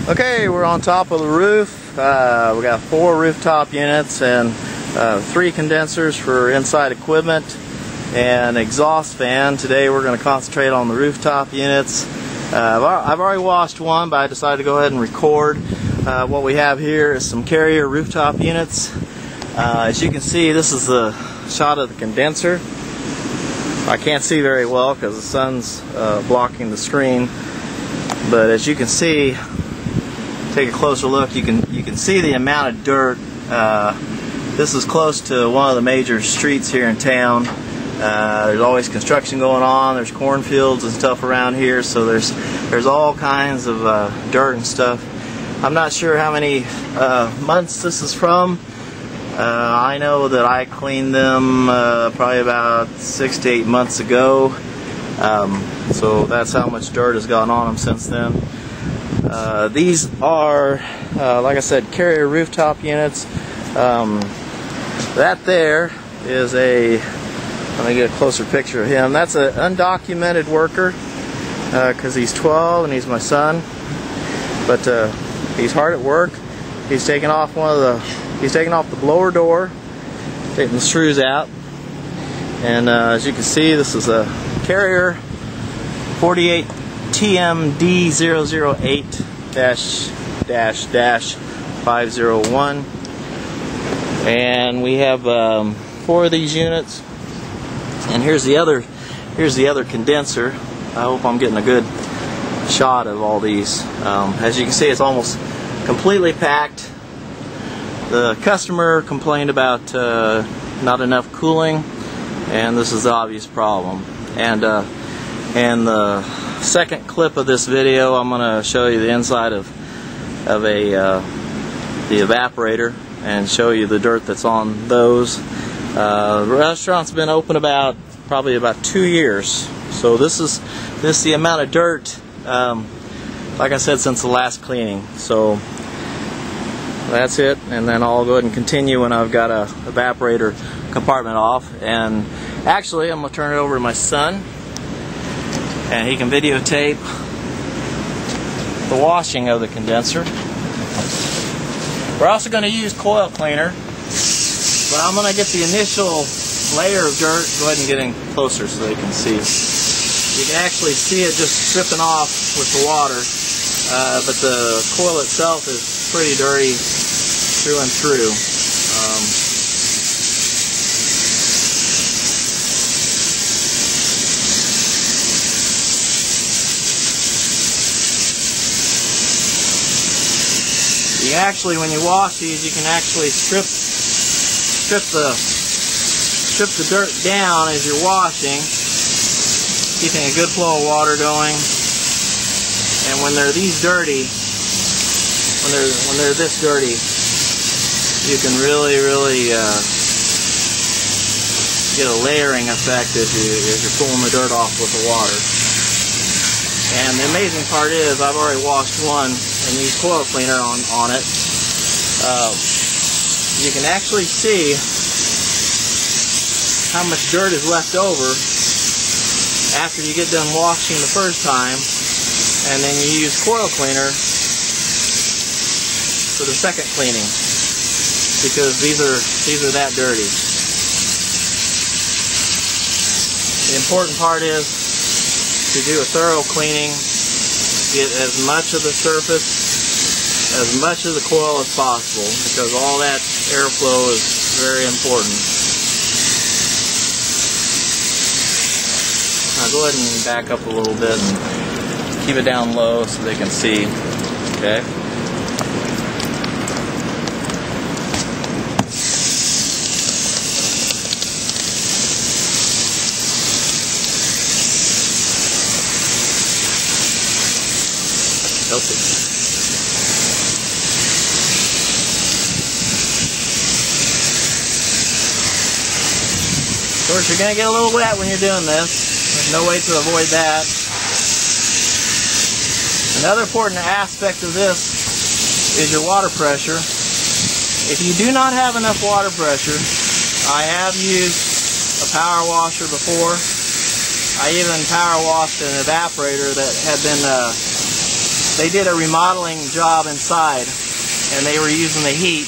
Okay, we're on top of the roof. We got 4 rooftop units and 3 condensers for inside equipment and exhaust fan. Today we're going to concentrate on the rooftop units. I've already washed one, but I decided to go ahead and record. What we have here is some Carrier rooftop units. As you can see, this is the shot of the condenser. I can't see very well because the sun's blocking the screen, but as you can see, take a closer look, you can see the amount of dirt. This is close to one of the major streets here in town. There's always construction going on. There's cornfields and stuff around here, so there's all kinds of dirt and stuff. I'm not sure how many months this is from. I know that I cleaned them probably about 6 to 8 months ago, so that's how much dirt has gone on them since then. These are, like I said, Carrier rooftop units. That there is let me get a closer picture of him. That's an undocumented worker because he's 12 and he's my son, but he's hard at work. He's taking off the blower door, taking the screws out, and as you can see, this is a Carrier 48 TMD008-501, and we have 4 of these units. And here's the other condenser. I hope I'm getting a good shot of all these. As you can see, it's almost completely packed. The customer complained about not enough cooling, and this is the obvious problem. And the second clip of this video, I'm going to show you the inside of the evaporator and show you the dirt that's on those. The restaurant's been open probably about 2 years, so this is the amount of dirt, like I said, since the last cleaning. So that's it, and then I'll go ahead and continue when I've got a evaporator compartment off. And actually, I'm going to turn it over to my son, and he can videotape the washing of the condenser. We're also going to use coil cleaner, but I'm going to get the initial layer of dirt. Go ahead and get in closer so they can see. You can actually see it just stripping off with the water, but the coil itself is pretty dirty through and through. You actually, when you wash these, you can actually strip the dirt down as you're washing, keeping a good flow of water going. And when they're this dirty, you can really get a layering effect as you're pulling the dirt off with the water. And the amazing part is, I've already washed one and used coil cleaner on it. You can actually see how much dirt is left over after you get done washing the first time, and then you use coil cleaner for the second cleaning, because these are that dirty. The important part is to do a thorough cleaning, get as much of the surface, as much of the coil as possible, because all that airflow is very important. Now go ahead and back up a little bit, keep it down low so they can see. Okay. Healthy. Of course, you're going to get a little wet when you're doing this. There's no way to avoid that. Another important aspect of this is your water pressure. If you do not have enough water pressure, I have used a power washer before. I even power washed an evaporator that had been they did a remodeling job inside, and they were using the heat,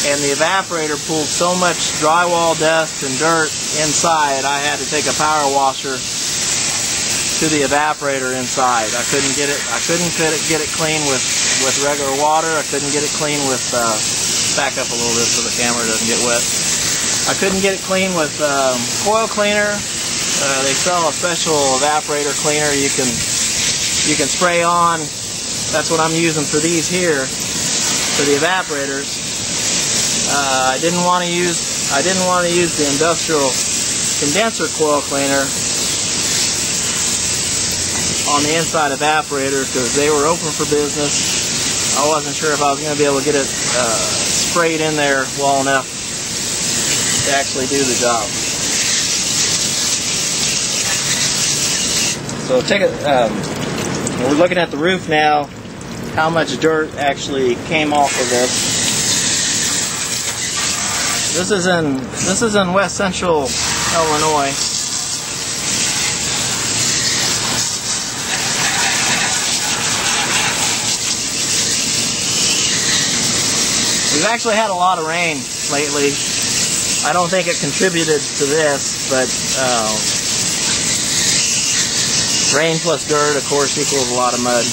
and the evaporator pulled so much drywall dust and dirt inside, I had to take a power washer to the evaporator inside. I couldn't get it clean with regular water. I couldn't get it clean with back up a little bit so the camera doesn't get wet. I couldn't get it clean with coil cleaner. They sell a special evaporator cleaner you can spray on. That's what I'm using for these here, for the evaporators. I didn't want to use the industrial condenser coil cleaner on the inside evaporator because they were open for business. I wasn't sure if I was going to be able to get it sprayed in there well enough to actually do the job. So we're looking at the roof now, how much dirt actually came off of this. This is in West Central Illinois. We've actually had a lot of rain lately. I don't think it contributed to this, but rain plus dirt, of course, equals a lot of mud.